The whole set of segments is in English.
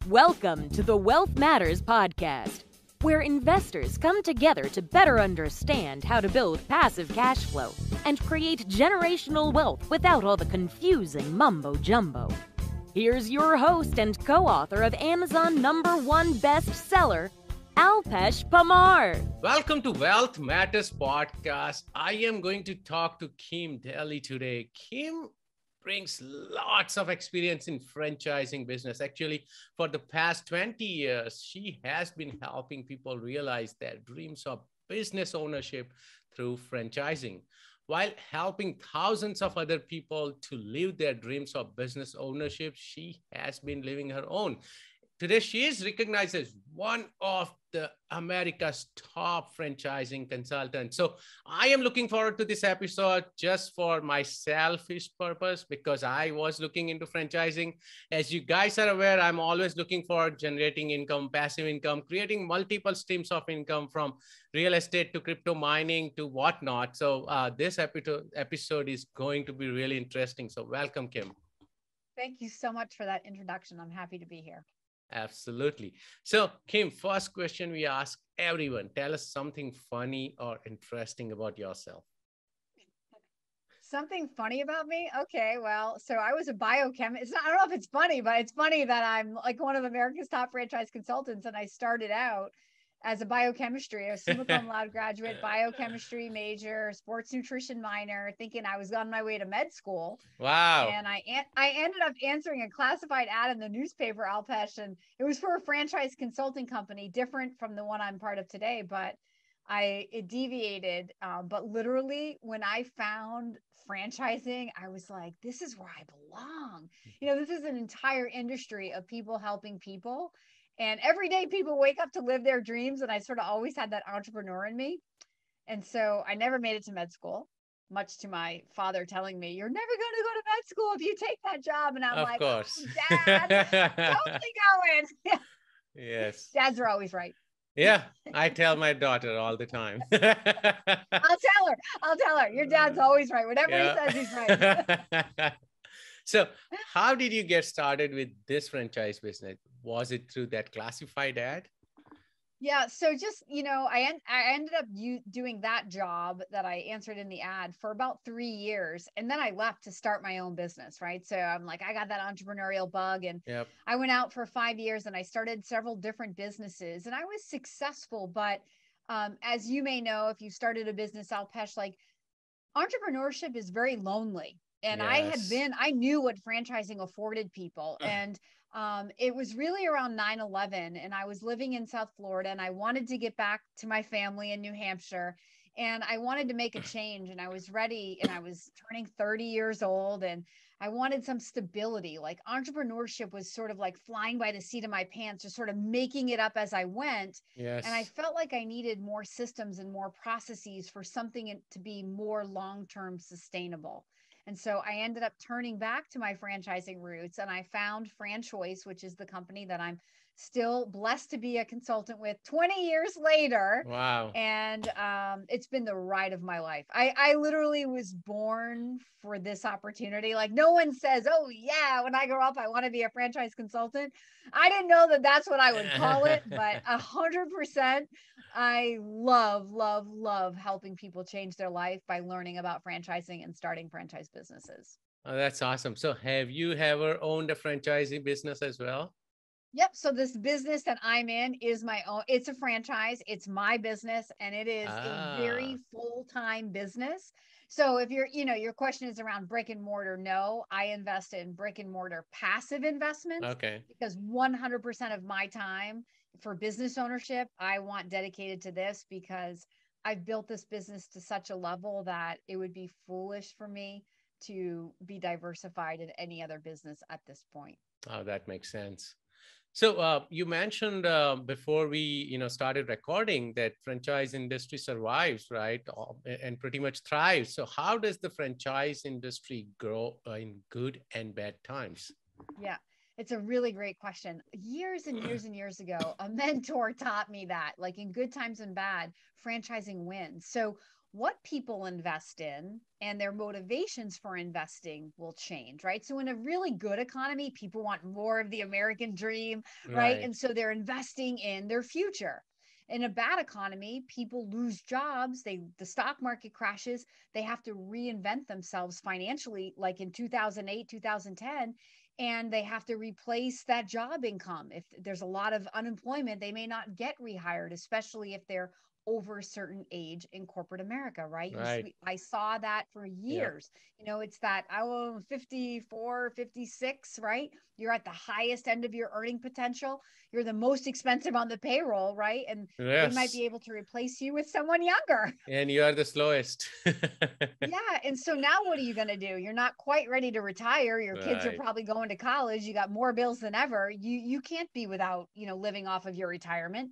Welcome to the Wealth Matters podcast, where investors come together to better understand how to build passive cash flow and create generational wealth without all the confusing mumbo-jumbo. Here's your host and co-author of Amazon #1 bestseller, Alpesh Pamar. Welcome to Wealth Matters podcast. I am going to talk to Kim Daly today. Kim brings lots of experience in franchising business. Actually, for the past 20 years, she has been helping people realize their dreams of business ownership through franchising, while helping thousands of other people to live their dreams of business ownership. She has been living her own. Today, she is recognized as one of the America's top franchising consultants. So I am looking forward to this episode just for my selfish purpose, because I was looking into franchising. As you guys are aware, I'm always looking for generating income, passive income, creating multiple streams of income, from real estate to crypto mining to whatnot. So this episode is going to be really interesting. So welcome, Kim. Thank you so much for that introduction. I'm happy to be here. Absolutely. So, Kim, first question we ask everyone: tell us something funny or interesting about yourself. Something funny about me? Okay, well, so I was a biochemist. I don't know if it's funny, but it's funny that I'm like one of America's top franchise consultants, and I started out as a biochemistry, a summa cum laude graduate, biochemistry major, sports nutrition minor, thinking I was on my way to med school. Wow. And I ended up answering a classified ad in the newspaper, Alpesh, and it was for a franchise consulting company, different from the one I'm part of today, but it deviated. But literally, when I found franchising, I was like, this is where I belong. You know, this is an entire industry of people helping people. And every day people wake up to live their dreams. And I sort of always had that entrepreneur in me. And so I never made it to med school, much to my father telling me, you're never going to go to med school if you take that job. And I'm of like, course. Oh, Dad, totally going. Yes. Dads are always right. Yeah, I tell my daughter all the time. I'll tell her, your dad's always right. Whatever he says, he's right. So how did you get started with this franchise business? Was it through that classified ad? Yeah. So just, I ended up doing that job that I answered in the ad for about 3 years. And then I left to start my own business. Right. So I'm like, I got that entrepreneurial bug, and Yep. I went out for 5 years and I started several different businesses, and I was successful. But as you may know, if you started a business, Alpesh, like entrepreneurship is very lonely. And Yes. I knew what franchising afforded people. And it was really around 9/11, and I was living in South Florida, and I wanted to get back to my family in New Hampshire, and I wanted to make a change, and I was ready, and I was turning 30 years old, and I wanted some stability. Like entrepreneurship was sort of like flying by the seat of my pants, just sort of making it up as I went. Yes. And I felt like I needed more systems and more processes for something to be more long-term sustainable. And so I ended up turning back to my franchising roots, and I found FranChoice, which is the company that I'm still blessed to be a consultant with 20 years later. Wow. And it's been the ride of my life. I literally was born for this opportunity. Like no one says, oh yeah, when I grow up, I want to be a franchise consultant. I didn't know that that's what I would call it, but 100%. I love helping people change their life by learning about franchising and starting franchise businesses. Oh, that's awesome. So have you ever owned a franchising business as well? Yep. So this business that I'm in is my own. It's a franchise. It's my business, and it is a very full-time business. So if your question is around brick and mortar, no, I invest in brick and mortar passive investments. Okay. Because 100% of my time for business ownership, I want dedicated to this, because I've built this business to such a level that it would be foolish for me to be diversified in any other business at this point. Oh, that makes sense. So you mentioned before we started recording that franchise industry survives, right? And pretty much thrives. So how does the franchise industry grow in good and bad times? Yeah, it's a really great question. Years and years and years ago, a mentor taught me that, like in good times and bad, franchising wins. So what people invest in and their motivations for investing will change, right? So in a really good economy, people want more of the American dream, right? And so they're investing in their future. In a bad economy, people lose jobs, the stock market crashes, they have to reinvent themselves financially, like in 2008, 2010, and they have to replace that job income. If there's a lot of unemployment, they may not get rehired, especially if they're over a certain age in corporate America, right? I saw that for years. It's that, 54, 56, right? You're at the highest end of your earning potential. You're the most expensive on the payroll, right? And they might be able to replace you with someone younger. And you are the slowest. Yeah. And so now what are you going to do? You're not quite ready to retire. Your kids are probably going to college. You got more bills than ever. You can't be without, living off of your retirement.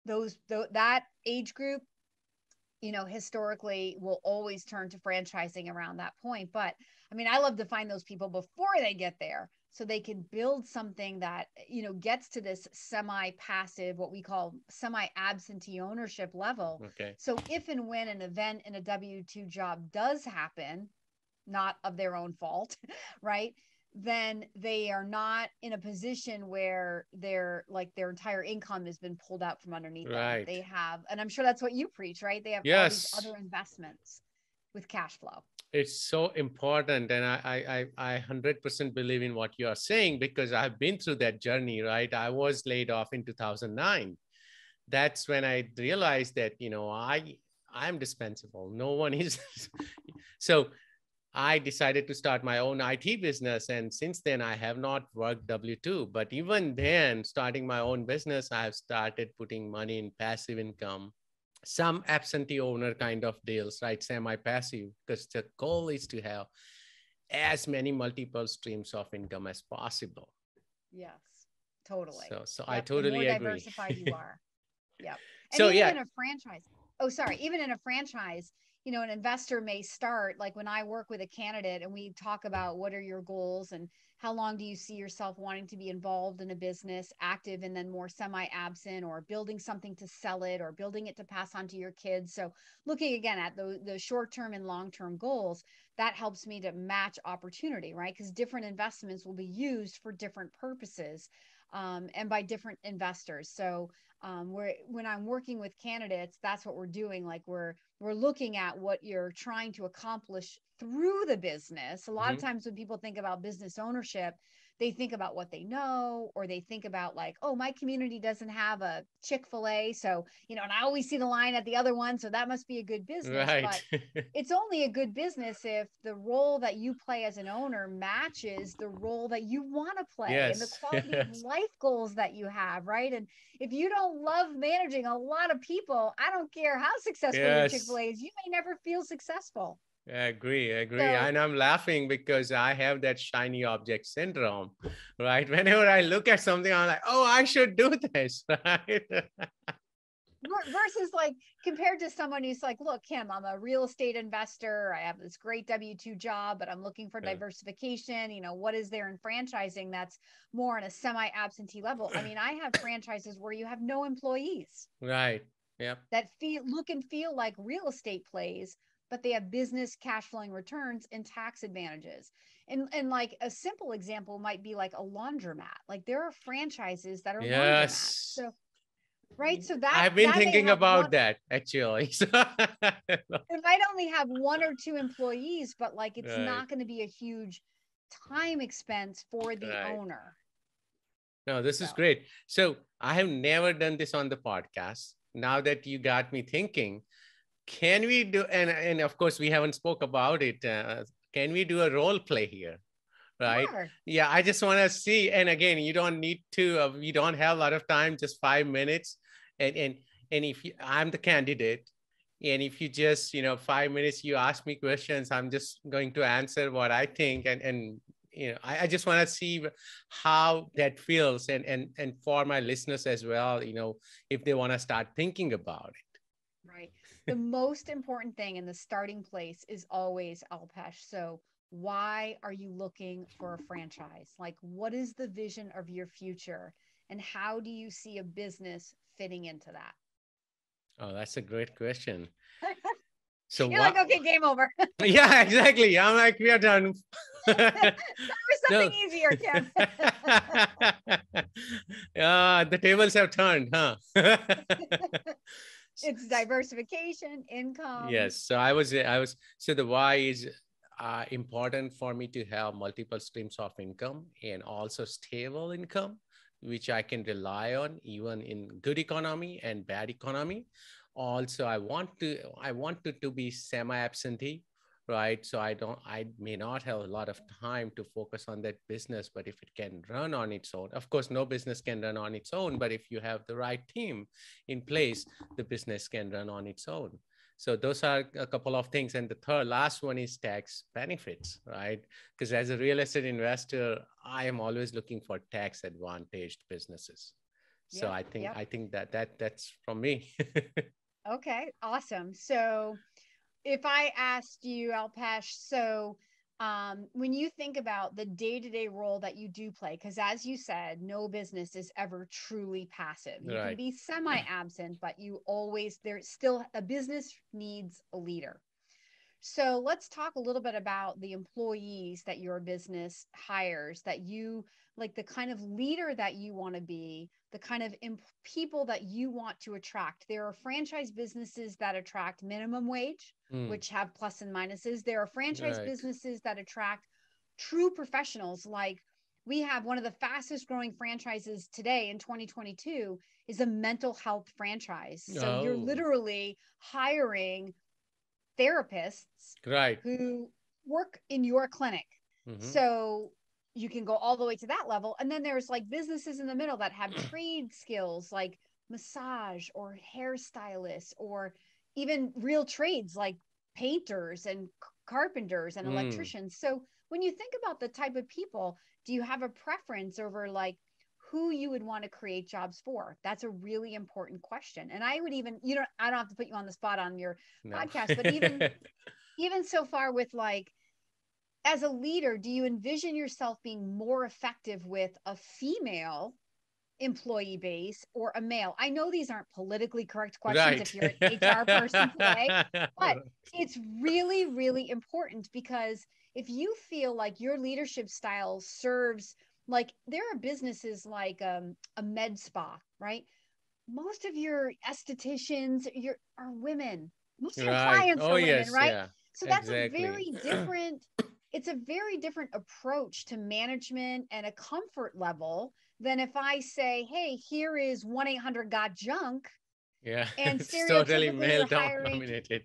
That age group, historically will always turn to franchising around that point. But I mean, I love to find those people before they get there so they can build something that, gets to this semi-passive, what we call semi-absentee ownership level. Okay. So if and when an event in a W-2 job does happen, not of their own fault, right? Then they are not in a position where their entire income has been pulled out from underneath them. They have, and I'm sure that's what you preach, right? They have all these other investments with cash flow. It's so important. And I 100% believe in what you are saying, because I've been through that journey, right? I was laid off in 2009. That's when I realized that, I'm dispensable. No one is. So I decided to start my own IT business. And since then, I have not worked W-2. But even then, starting my own business, I have started putting money in passive income, some absentee owner kind of deals, right? Semi-passive, because the goal is to have as many multiple streams of income as possible. Yes, totally. So I totally agree. The more diversified you are. Yep. And so even in a franchise, even in a franchise, an investor may start, like when I work with a candidate and we talk about what are your goals and how long do you see yourself wanting to be involved in a business, active and then more semi-absent, or building something to sell it, or building it to pass on to your kids. So looking again at the short-term and long-term goals, that helps me to match opportunity, right? Because different investments will be used for different purposes and by different investors. So when I'm working with candidates, that's what we're doing. Like we're looking at what you're trying to accomplish through the business. A lot of times when people think about business ownership, they think about what they know, or they think about like, oh, my community doesn't have a Chick-fil-A. So, and I always see the line at the other one. So that must be a good business. Right. But it's only a good business if the role that you play as an owner matches the role that you want to play and the quality of life goals that you have, right? And if you don't love managing a lot of people, I don't care how successful your Chick-fil-A is, you may never feel successful. I agree. And I'm laughing because I have that shiny object syndrome, right? Whenever I look at something, I'm like, oh, I should do this, right? Versus like compared to someone who's like, look, Kim, I'm a real estate investor. I have this great W-2 job, but I'm looking for diversification. What is there in franchising that's more on a semi-absentee level? I mean, I have franchises where you have no employees. Right. Yep. That look and feel like real estate plays, but they have business cash flowing returns and tax advantages. And like a simple example might be like a laundromat. Like there are franchises that are laundromats. So, right. So I've been thinking about that actually. It might only have one or two employees, but like it's not going to be a huge time expense for the owner. No, this is great. So I have never done this on the podcast. Now that you got me thinking, can we do, and of course we haven't spoke about it. Can we do a role play here? Right. Sure. Yeah. I just want to see. And again, you don't need to, we don't have a lot of time, just 5 minutes. And if I'm the candidate, and if you just, 5 minutes, you ask me questions, I'm just going to answer what I think. And I just want to see how that feels. And for my listeners as well, if they want to start thinking about it. Right. The most important thing in the starting place is always Alpesh. So why are you looking for a franchise? Like, what is the vision of your future? And how do you see a business fitting into that? Oh, that's a great question. So You're like, okay, game over. Yeah, exactly. I'm like, we are done. Start with something easier, Kim. Yeah, the tables have turned, huh? It's diversification, income. Yes. So so the why is important for me to have multiple streams of income and also stable income, which I can rely on even in good economy and bad economy. Also, I want to be semi-absentee, right? So I may not have a lot of time to focus on that business, but if it can run on its own, of course, no business can run on its own, but if you have the right team in place, the business can run on its own. So those are a couple of things. And the last one is tax benefits, right? Because as a real estate investor, I am always looking for tax advantaged businesses. So I think that's from me. Okay, awesome. So if I asked you, Alpesh, so when you think about the day-to-day role that you do play, because as you said, no business is ever truly passive. You can be semi-absent, but there's still a business needs a leader. So let's talk a little bit about the employees that your business hires, that you like, the kind of leader that you want to be, the kind of people that you want to attract. There are franchise businesses that attract minimum wage, which have plus and minuses. There are franchise businesses that attract true professionals. Like we have one of the fastest growing franchises today in 2022 is a mental health franchise. So you're literally hiring therapists who work in your clinic. So you can go all the way to that level. And then there's like businesses in the middle that have trade skills like massage or hairstylists, or even real trades like painters and carpenters and electricians. So when you think about the type of people, do you have a preference over like who you would want to create jobs for? That's a really important question. And I would even, I don't have to put you on the spot on your podcast, but even so far with like, as a leader, do you envision yourself being more effective with a female employee base or a male? I know these aren't politically correct questions if you're an HR person today, but it's really, really important, because if you feel like your leadership style serves, like there are businesses like a med spa, right? Most of your estheticians are women. Most of your clients are women, right? Yeah, so that's a very different, it's a very different approach to management and a comfort level than if I say, hey, here is 1-800-GOT-JUNK. Yeah. And stereotypically totally male dominated.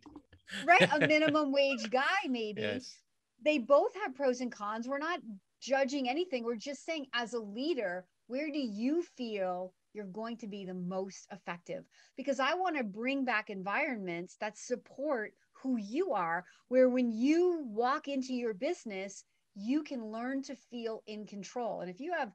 Right? A minimum wage guy, maybe. Yes. They both have pros and cons. We're not judging anything. We're just saying, as a leader, where do you feel you're going to be the most effective? Because I want to bring back environments that support who you are, where when you walk into your business, you can learn to feel in control. And if you have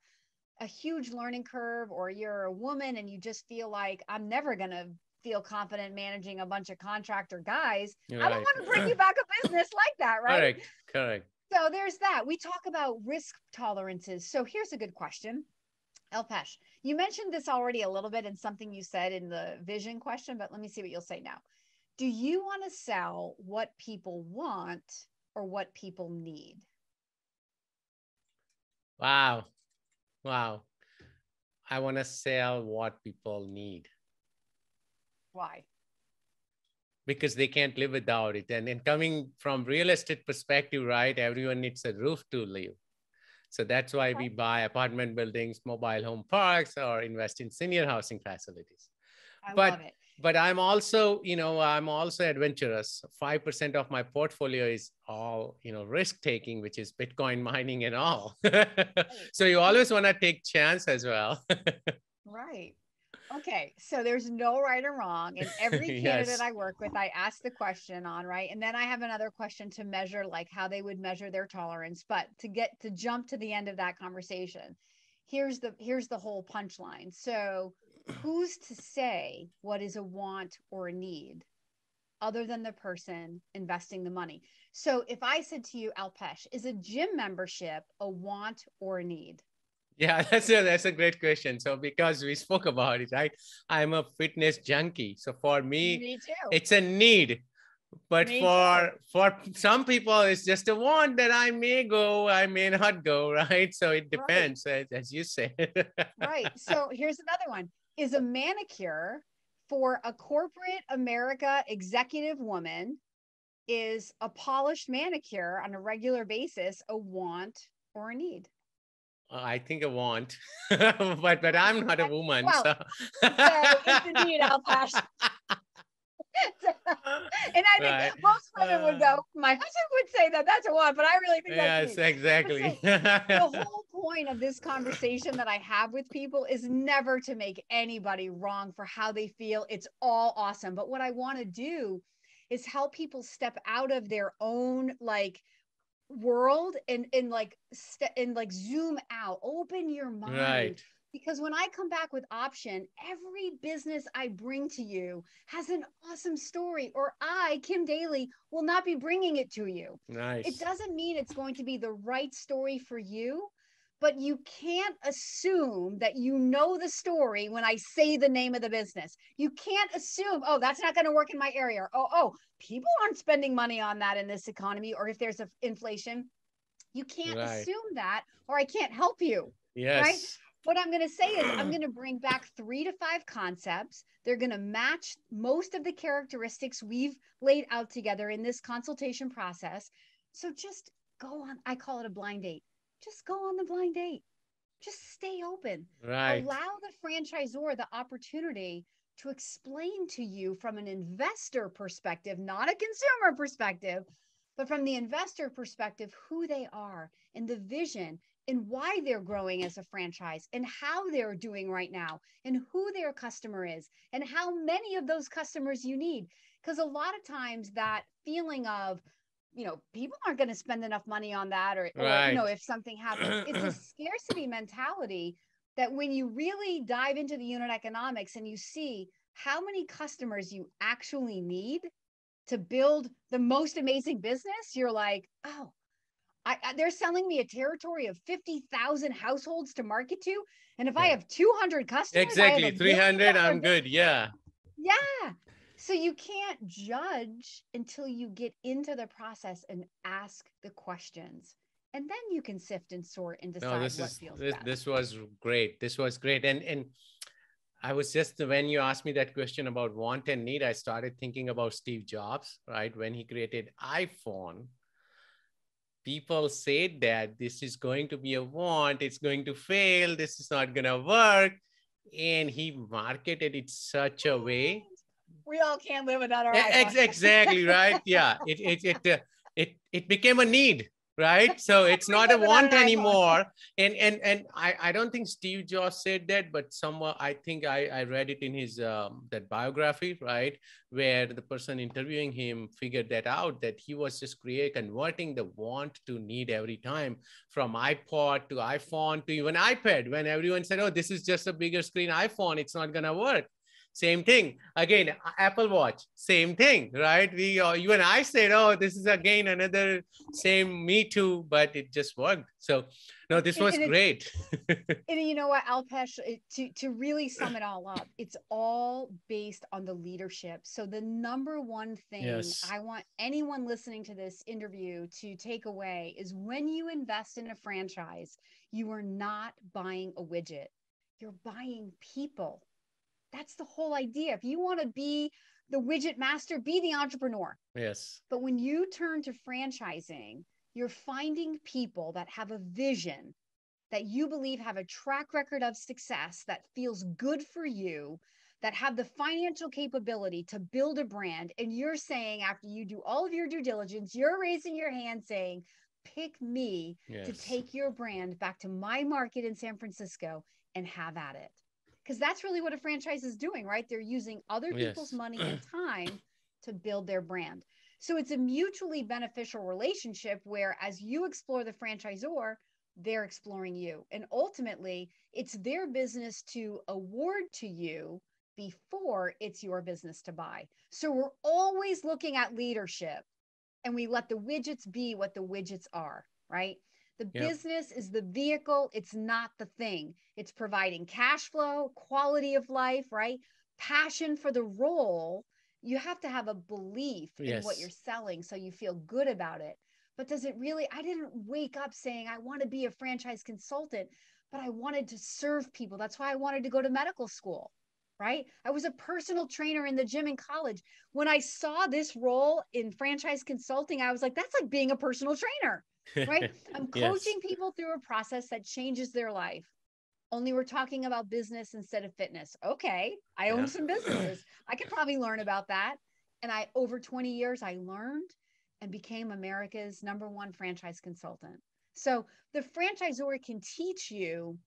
a huge learning curve, or you're a woman and you just feel like, I'm never going to feel confident managing a bunch of contractor guys, I don't want to bring you back a business like that, right? Correct. So there's that. We talk about risk tolerances. So here's a good question. Alpesh, you mentioned this already a little bit in something you said in the vision question, but let me see what you'll say now. Do you want to sell what people want or what people need? Wow. I want to sell what people need. Why? Because they can't live without it. And coming from real estate perspective, right? Everyone needs a roof to live. So that's why we buy apartment buildings, mobile home parks, or invest in senior housing facilities. I love it. But I'm also, I'm also adventurous. 5% of my portfolio is all, risk taking, which is Bitcoin mining and all. So you always want to take chance as well. Right. Okay. So there's no right or wrong. And every candidate I work with, I ask the question on, right? And then I have another question to measure, like how they would measure their tolerance. But to jump to the end of that conversation, here's the whole punchline. So who's to say what is a want or a need other than the person investing the money? So if I said to you, Alpesh, is a gym membership a want or a need? Yeah, that's a great question. So because we spoke about it, right? I'm a fitness junkie. So for me too. It's a need. But Me for some people, it's just a want that I may go, I may not go, right? So it Right. depends, as you say. Right. So here's another one. Is a manicure for a corporate America executive woman, is a polished manicure on a regular basis a want or a need? I think I want, but I'm not a woman, Well, so. so it's a need, I'll pass. And I think Right. most women would go, my husband would say that that's a want, but I really think that's a Yes, need. But exactly. so the whole point of this conversation that I have with people is never to make anybody wrong for how they feel. It's all awesome. But what I want to do is help people step out of their own like world and like and like zoom out, open your mind. Right. Because when I come back with option, every business I bring to you has an awesome story, or I, Kim Daly, will not be bringing it to you. It Nice. doesn't mean it's going to be the right story for you, but you can't assume that you know the story when I say the name of the business. You can't assume, oh, that's not going to work in my area. Oh, people aren't spending money on that in this economy, or if there's a inflation. You can't Right. assume that, or I can't help you, right? Yes. What I'm going to say is I'm going to bring back 3 to 5 concepts. They're going to match most of the characteristics we've laid out together in this consultation process. So just go on. I call it a blind date. Just go on the blind date. Just stay open. Right. Allow the franchisor the opportunity to explain to you from an investor perspective, not a consumer perspective, but from the investor perspective, who they are and the vision and why they're growing as a franchise and how they're doing right now and who their customer is and how many of those customers you need. Because a lot of times that feeling of, people aren't going to spend enough money on that, or Right. if something happens, it's a scarcity mentality that when you really dive into the unit economics and you see how many customers you actually need to build the most amazing business, you're like, oh, they're selling me a territory of 50,000 households to market to. And if I Yeah. have 200 customers, I have Exactly. a $1 300, billion I'm business. good. Yeah. Yeah. So you can't judge until you get into the process and ask the questions. And then you can sift and sort and No, decide what feels best. this was great. This was great. And I was just, when you asked me that question about want and need, I started thinking about Steve Jobs, right? When he created iPhone, people said that this is going to be a want, it's going to fail, this is not going to work. And he marketed it such a way. We all can't live without our iPhone. Exactly, right. Yeah, it became a need, right? So it's We not a live without an want iPhone. anymore. And I don't think Steve Jobs said that, but somewhere I think I read it in his that biography, right, where the person interviewing him figured that out, that he was just converting the want to need every time, from iPod to iPhone to even iPad. When everyone said, oh, this is just a bigger screen iPhone, it's not gonna work. Same thing again. Apple Watch, same thing, right? We you and I said, oh, this is again another same me too, but it just worked. So no, this was And great. you know what, Alpesh, to really sum it all up, it's all based on the leadership. So the number one thing Yes. I want anyone listening to this interview to take away is, when you invest in a franchise, you are not buying a widget. You're buying people. That's the whole idea. If you want to be the widget master, be the entrepreneur. Yes. But when you turn to franchising, you're finding people that have a vision, that you believe have a track record of success, that feels good for you, that have the financial capability to build a brand. And you're saying, after you do all of your due diligence, you're raising your hand saying, pick me to Yes. take your brand back to my market in San Francisco and have at it. Because that's really what a franchise is doing, right? They're using other people's Yes. money and time to build their brand. So it's a mutually beneficial relationship where, as you explore the franchisor, they're exploring you. And ultimately, it's their business to award to you before it's your business to buy. So we're always looking at leadership, and we let the widgets be what the widgets are, right? The Yep. business is the vehicle, it's not the thing. It's providing cash flow, quality of life, right? Passion for the role, you have to have a belief in what you're selling so you feel good about it. But does it really? I didn't wake up saying I want to be a franchise consultant, but I wanted to serve people. That's why I wanted to go to medical school, right? I was a personal trainer in the gym in college. When I saw this role in franchise consulting, I was like, that's like being a personal trainer, right? I'm coaching people through a process that changes their life. Only we're talking about business instead of fitness. Okay, I own some businesses. I could probably learn about that. And over 20 years, I learned and became America's #1 franchise consultant. So the franchisor can teach you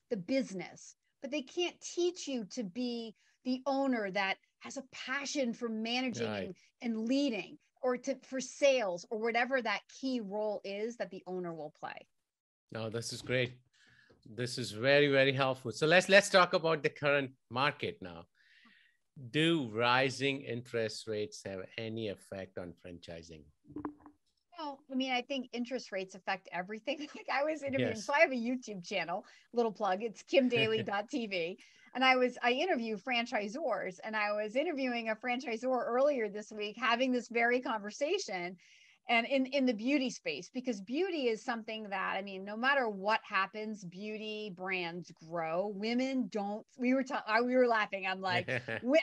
the business, but they can't teach you to be the owner that has a passion for managing and leading, or for sales, or whatever that key role is that the owner will play. No, this is great. This is very, very helpful. So let's talk about the current market now. Do rising interest rates have any effect on franchising? Well, I mean, I think interest rates affect everything. Like I was interviewing, so I have a YouTube channel, little plug, it's kimdaly.tv. And I interview franchisors, and I was interviewing a franchisor earlier this week, having this very conversation, and in the beauty space, because beauty is something that, I mean, no matter what happens, beauty brands grow. Women don't, we were laughing. I'm like,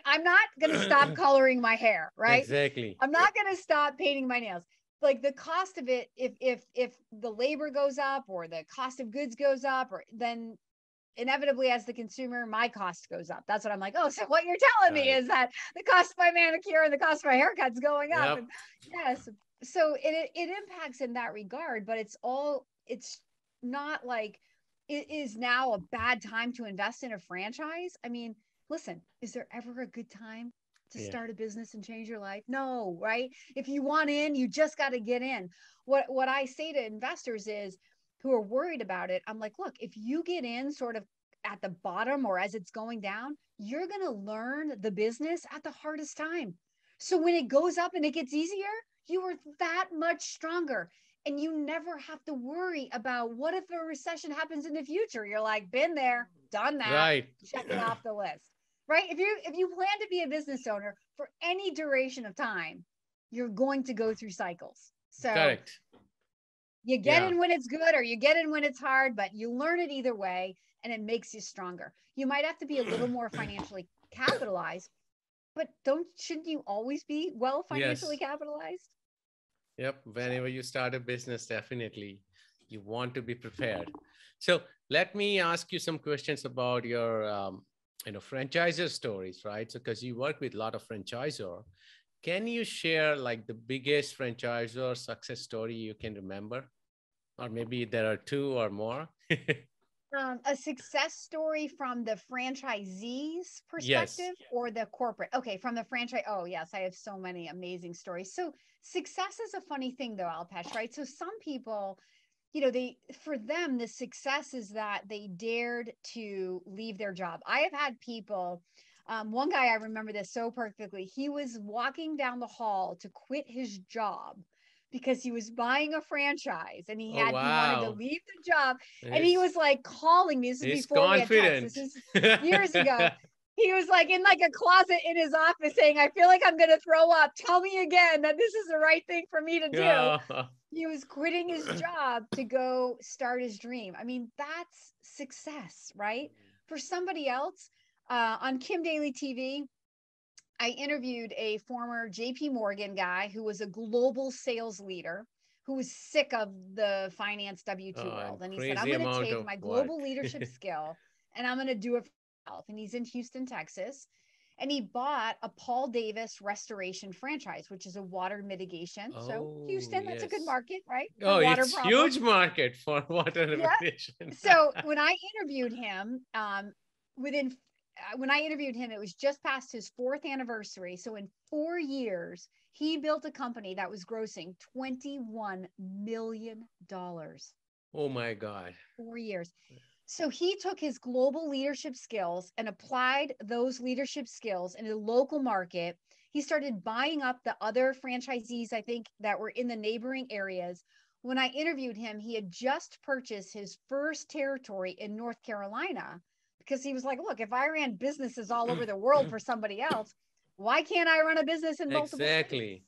I'm not going to stop coloring my hair, right? Exactly. I'm not going to stop painting my nails. Like the cost of it, if the labor goes up or the cost of goods goes up, or then inevitably as the consumer, my cost goes up. That's what I'm like, oh, so what you're telling me is that the cost of my manicure and the cost of my haircut's going up. And yes. So it impacts in that regard, but it's not like it is now a bad time to invest in a franchise. I mean, listen, is there ever a good time to start a business and change your life? No, right? If you want in, you just got to get in. What I say to investors is, who are worried about it, I'm like, look, if you get in sort of at the bottom or as it's going down, you're going to learn the business at the hardest time. So when it goes up and it gets easier, you are that much stronger. And you never have to worry about what if a recession happens in the future. You're like, been there, done that, check it off the list, right? If you plan to be a business owner for any duration of time, you're going to go through cycles. So correct. You get in when it's good, or you get in when it's hard, but you learn it either way, and it makes you stronger. You might have to be a little more financially capitalized, but shouldn't you always be well financially capitalized? Yep. Whenever you start a business, definitely you want to be prepared. So let me ask you some questions about your franchisor stories, right? So because you work with a lot of franchisor, can you share like the biggest franchisor success story you can remember? Or maybe there are 2 or more. A success story from the franchisee's perspective or the corporate? Okay, from the franchise. Oh, yes, I have so many amazing stories. So success is a funny thing though, Alpesh, right? So some people, for them, the success is that they dared to leave their job. I have had people, one guy, I remember this so perfectly. He was walking down the hall to quit his job because he was buying a franchise, and he wanted to leave the job. And he was like calling me. This is before we had text. This is years ago. He was like in like a closet in his office saying, I feel like I'm going to throw up. Tell me again that this is the right thing for me to do. He was quitting his job to go start his dream. I mean, that's success, right? For somebody else, on Kim Daly TV, I interviewed a former JP Morgan guy who was a global sales leader who was sick of the finance W-2 world. And he said, I'm going to take my global leadership skill and I'm going to do it for myself. And he's in Houston, Texas. And he bought a Paul Davis restoration franchise, which is a water mitigation. So Houston, that's a good market, right? Oh, it's huge market for water mitigation. So when I interviewed him, it was just past his 4th anniversary. So in 4 years, he built a company that was grossing $21 million. Oh my God. 4 years. So he took his global leadership skills and applied those leadership skills in a local market. He started buying up the other franchisees, I think, that were in the neighboring areas. When I interviewed him, he had just purchased his first territory in North Carolina, because he was like, look, if I ran businesses all over the world for somebody else, Why can't I run a business in multiple states? Exactly.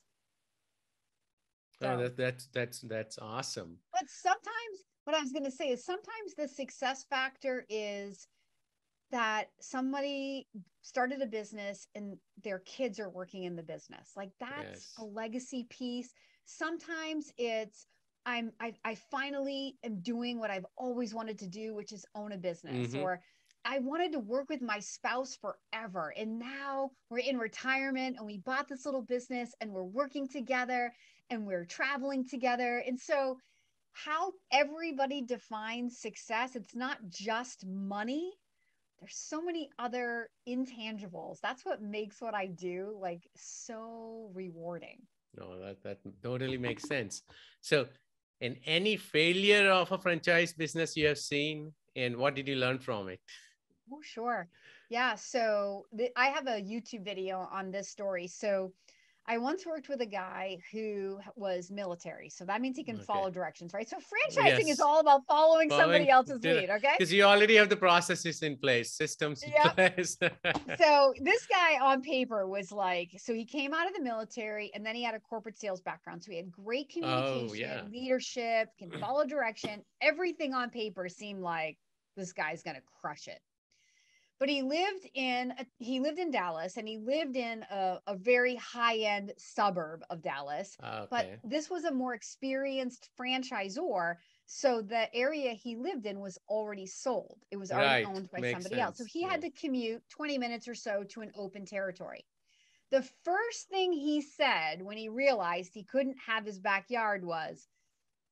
Oh, that's awesome. But sometimes what I was going to say is sometimes the success factor is that somebody started a business and their kids are working in the business. Like that's a legacy piece. Sometimes it's I finally am doing what I've always wanted to do, which is own a business, or I wanted to work with my spouse forever. And now we're in retirement and we bought this little business and we're working together and we're traveling together. And so how everybody defines success, it's not just money. There's so many other intangibles. That's what makes what I do like so rewarding. No, that totally makes sense. So, in any failure of a franchise business you have seen, and what did you learn from it? Oh, sure. Yeah. So I have a YouTube video on this story. So I once worked with a guy who was military. So that means he can follow directions, right? So franchising is all about following somebody else's lead, okay? Because you already have the processes in place, systems in place. So this guy on paper was like, so he came out of the military and then he had a corporate sales background. So he had great communication, leadership, can follow direction. Everything on paper seemed like this guy's going to crush it. But he lived in Dallas, and he lived in a very high-end suburb of Dallas. But this was a more experienced franchisor. So the area he lived in was already sold. It was already owned by somebody else. So he had to commute 20 minutes or so to an open territory. The first thing he said when he realized he couldn't have his backyard was,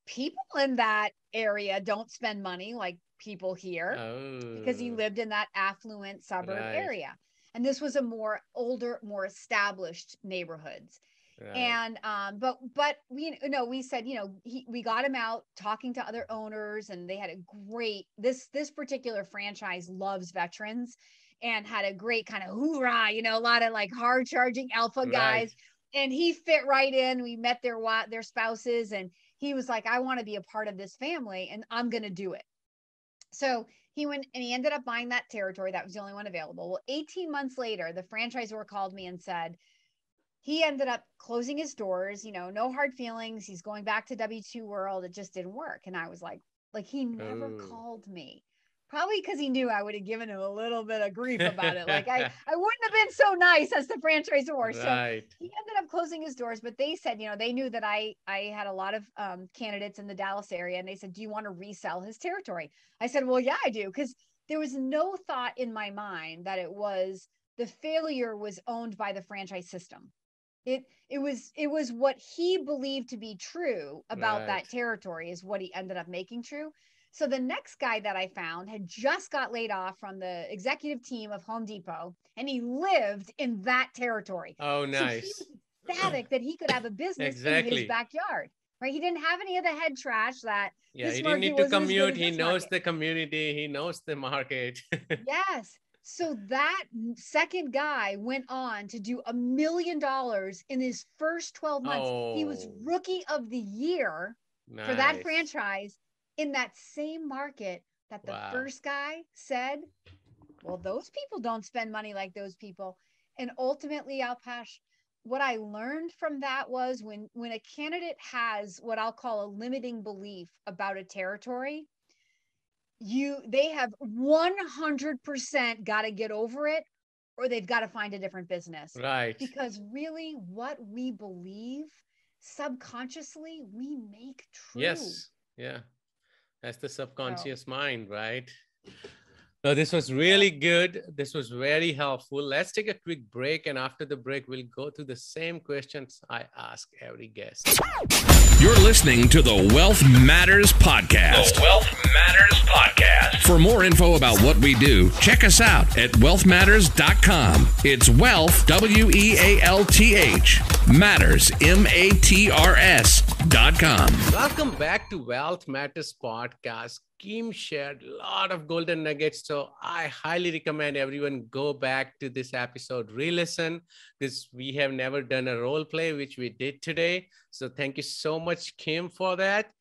people in that area don't spend money like people here, because he lived in that affluent suburb area. And this was a more older, more established neighborhoods. And but we said, we got him out talking to other owners, and they had a great, this particular franchise loves veterans and had a great kind of hoorah, a lot of like hard charging alpha guys. And he fit right in. We met their spouses, and he was like, I want to be a part of this family and I'm going to do it. So he went and he ended up buying that territory. That was the only one available. Well, 18 months later, the franchisor called me and said he ended up closing his doors, no hard feelings. He's going back to W2 world. It just didn't work. And I was like he never called me. Probably because he knew I would have given him a little bit of grief about it. Like I wouldn't have been so nice as the franchisor. So he ended up closing his doors, but they said, they knew that I had a lot of candidates in the Dallas area. And they said, do you want to resell his territory? I said, well, yeah, I do. Because there was no thought in my mind that the failure was owned by the franchise system. It was what he believed to be true about that territory is what he ended up making true. So the next guy that I found had just got laid off from the executive team of Home Depot, and he lived in that territory. Oh, nice. So he was ecstatic that he could have a business in his backyard, right? He didn't have any of the head trash that he didn't need to commute. He knows the community. He knows the market. Yes. So that second guy went on to do $1 million in his first 12 months. He was rookie of the year for that franchise. In that same market that the first guy said, well, those people don't spend money like those people. And ultimately, Alpesh, what I learned from that was when a candidate has what I'll call a limiting belief about a territory, they have 100% got to get over it, or they've got to find a different business. Right. Because really what we believe subconsciously, we make true. Yes. Yeah. That's the subconscious mind, right? So this was really good. This was very helpful. Let's take a quick break. And after the break, we'll go to the same questions I ask every guest. You're listening to the Wealth Matters Podcast. The Wealth Matters Podcast. For more info about what we do, check us out at wealthmatters.com. It's wealth, WEALTH, matters, MATRS.com. Welcome back to Wealth Matters Podcast. Kim shared a lot of golden nuggets, so I highly recommend everyone go back to this episode, re-listen, because we have never done a role play, which we did today. So thank you so much, Kim, for that.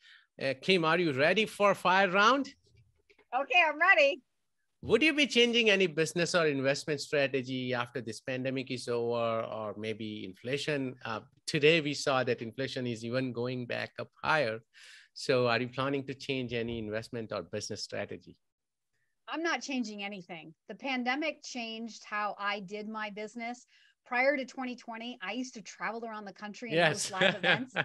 Kim, are you ready for fire round? Okay, I'm ready. Would you be changing any business or investment strategy after this pandemic is over, or maybe inflation? Today, we saw that inflation is even going back up higher. So are you planning to change any investment or business strategy? I'm not changing anything. The pandemic changed how I did my business. Prior to 2020, I used to travel around the country and host live events.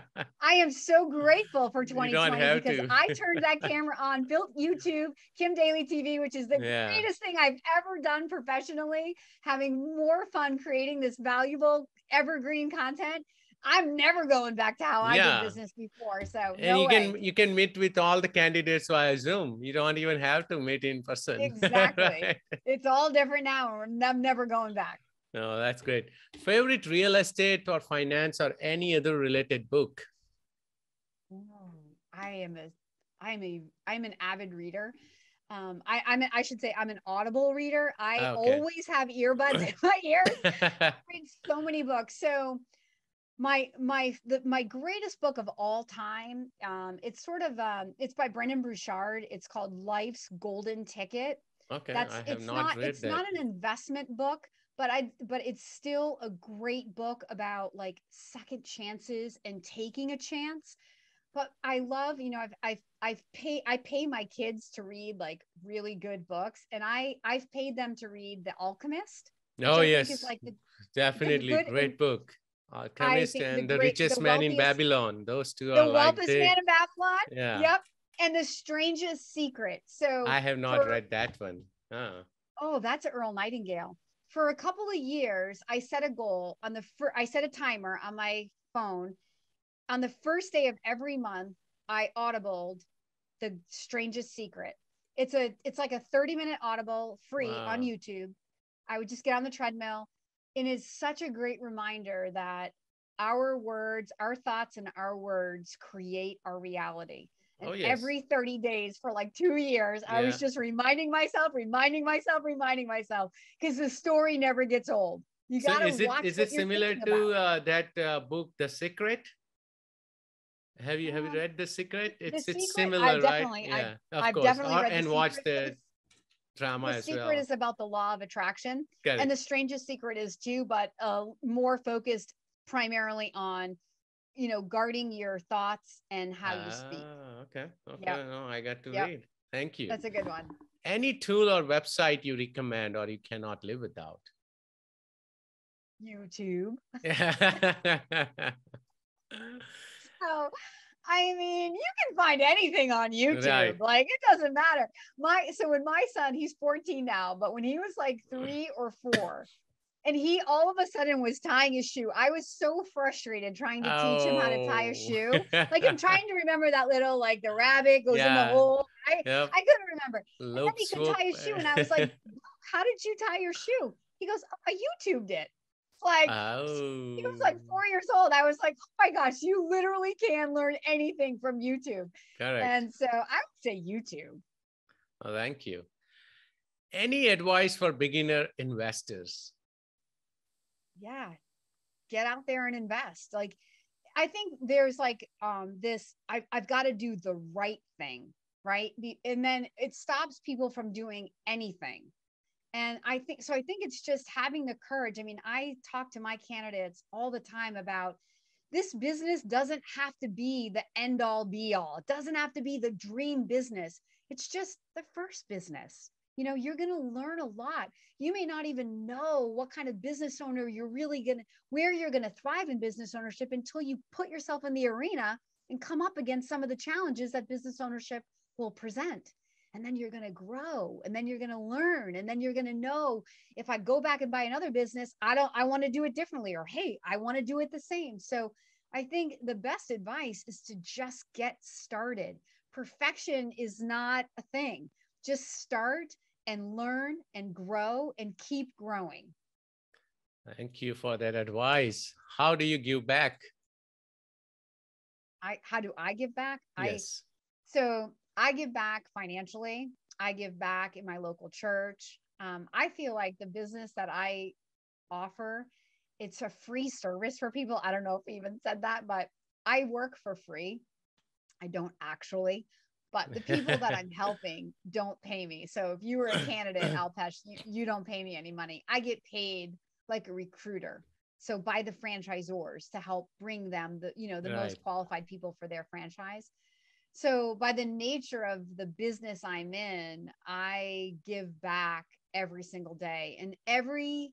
I am so grateful for You don't 2020 have because to. I turned that camera on, built YouTube, Kim Daly TV, which is the greatest thing I've ever done professionally, having more fun creating this valuable evergreen content. I'm never going back to how I did business before. So and no way. You can meet with all the candidates via Zoom. You don't even have to meet in person. Exactly. Right? It's all different now. I'm never going back. No, that's great. Favorite real estate or finance or any other related book? I'm an avid reader. I should say I'm an Audible reader. I always have earbuds in my ears. I read so many books. So my greatest book of all time, it's by Brendan Burchard. It's called Life's Golden Ticket. Okay, I have not read that. It's not an investment book, but it's still a great book about like second chances and taking a chance. But I love, I pay my kids to read like really good books, and I've paid them to read The Alchemist. Oh yes, is like definitely great book. Alchemist and The Richest Man in Babylon. Those two are like The Wealthiest Man in Babylon. Yeah. Yep. And The Strangest Secret. So I have not read that one. Oh, that's Earl Nightingale. For a couple of years, I set a goal on I set a timer on my phone. On the first day of every month, I audibled The Strangest Secret. It's like a 30-minute audible free on YouTube. I would just get on the treadmill. It is such a great reminder that our words, our thoughts, and our words create our reality. And every 30 days for like 2 years, I was just reminding myself, because the story never gets old. You got to watch. Is it similar to that book, The Secret? Have you read The Secret? It's similar, right? Yeah, of course. Definitely read and watch the drama as well. The Secret is about the law of attraction, and The Strangest Secret is too, but more focused primarily on guarding your thoughts and how you speak. Okay. Yep. No, I got to read. Thank you. That's a good one. Any tool or website you recommend or you cannot live without? YouTube. So, I mean, you can find anything on YouTube. Right. Like, it doesn't matter. When my son, he's 14 now, but when he was like 3 or 4, and he all of a sudden was tying his shoe, I was so frustrated trying to teach him how to tie a shoe. Like, I'm trying to remember that little, like, the rabbit goes in the hole. I couldn't remember. And then he could tie his shoe, and I was like, how did you tie your shoe? He goes, I YouTubed it. Like, he was like 4 years old. I was like, oh my gosh, you literally can learn anything from YouTube. Correct. And so I would say YouTube. Oh, thank you. Any advice for beginner investors? Yeah, get out there and invest. Like, I think there's like I've got to do the right thing, right? And then it stops people from doing anything. And I think it's just having the courage. I mean, I talk to my candidates all the time about this business doesn't have to be the end all be all. It doesn't have to be the dream business. It's just the first business. You're going to learn a lot. You may not even know what kind of business owner where you're going to thrive in business ownership until you put yourself in the arena and come up against some of the challenges that business ownership will present. And then you're going to grow, and then you're going to learn, and then you're going to know, if I go back and buy another business, I want to do it differently, or, hey, I want to do it the same. So I think the best advice is to just get started. Perfection is not a thing. Just start and learn and grow and keep growing. Thank you for that advice. How do you give back? How do I give back? Yes. I give back financially. I give back in my local church. I feel like the business that I offer, it's a free service for people. I don't know if we even said that, but I work for free. I don't actually. but the people that I'm helping don't pay me. So if you were a candidate, Alpesh, you don't pay me any money. I get paid like a recruiter. So by the franchisors to help bring them the most qualified people for their franchise. So by the nature of the business I'm in, I give back every single day. And every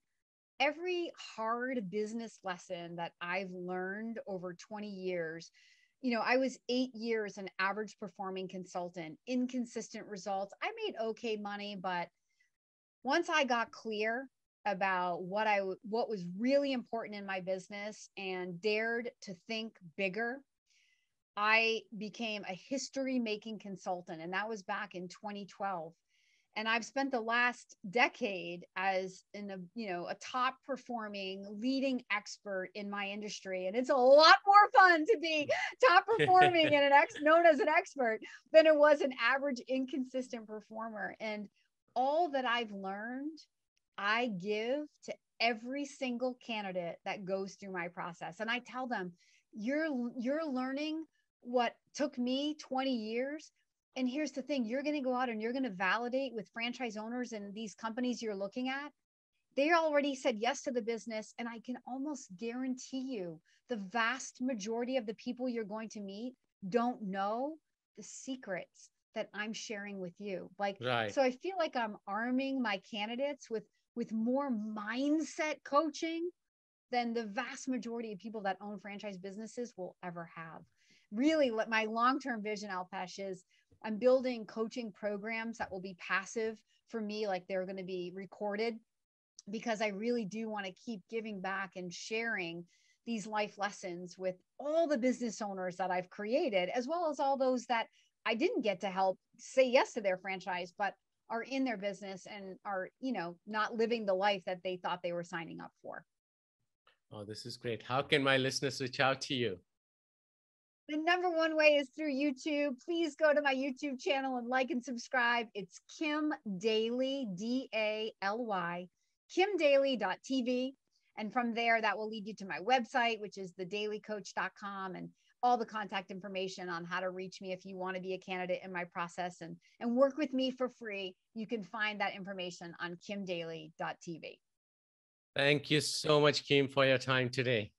hard business lesson that I've learned over 20 years, I was 8 years an average performing consultant, inconsistent results. I made okay money, but once I got clear about what was really important in my business and dared to think bigger, I became a history-making consultant, and that was back in 2012. And I've spent the last decade as a top-performing leading expert in my industry, and it's a lot more fun to be top-performing and known as an expert than it was an average, inconsistent performer. And all that I've learned, I give to every single candidate that goes through my process, and I tell them, you're learning what took me 20 years. And here's the thing, you're going to go out and you're going to validate with franchise owners and these companies you're looking at. They already said yes to the business. And I can almost guarantee you the vast majority of the people you're going to meet don't know the secrets that I'm sharing with you. So I feel like I'm arming my candidates with more mindset coaching than the vast majority of people that own franchise businesses will ever have. Really, my long-term vision, Alpesh, is I'm building coaching programs that will be passive for me, like they're going to be recorded, because I really do want to keep giving back and sharing these life lessons with all the business owners that I've created, as well as all those that I didn't get to help say yes to their franchise, but are in their business and are, not living the life that they thought they were signing up for. Oh, this is great. How can my listeners reach out to you? The number one way is through YouTube. Please go to my YouTube channel and like and subscribe. It's Kim Daly, D-A-L-Y, kimdaly.tv. And from there, that will lead you to my website, which is thedalycoach.com, and all the contact information on how to reach me if you want to be a candidate in my process and work with me for free. You can find that information on kimdaly.tv. Thank you so much, Kim, for your time today.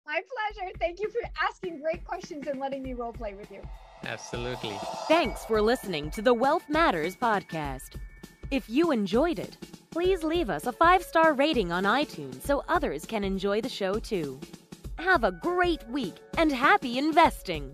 My pleasure. Thank you for asking great questions and letting me role play with you. Absolutely. Thanks for listening to the Wealth Matters podcast. If you enjoyed it, please leave us a 5-star rating on iTunes so others can enjoy the show too. Have a great week and happy investing.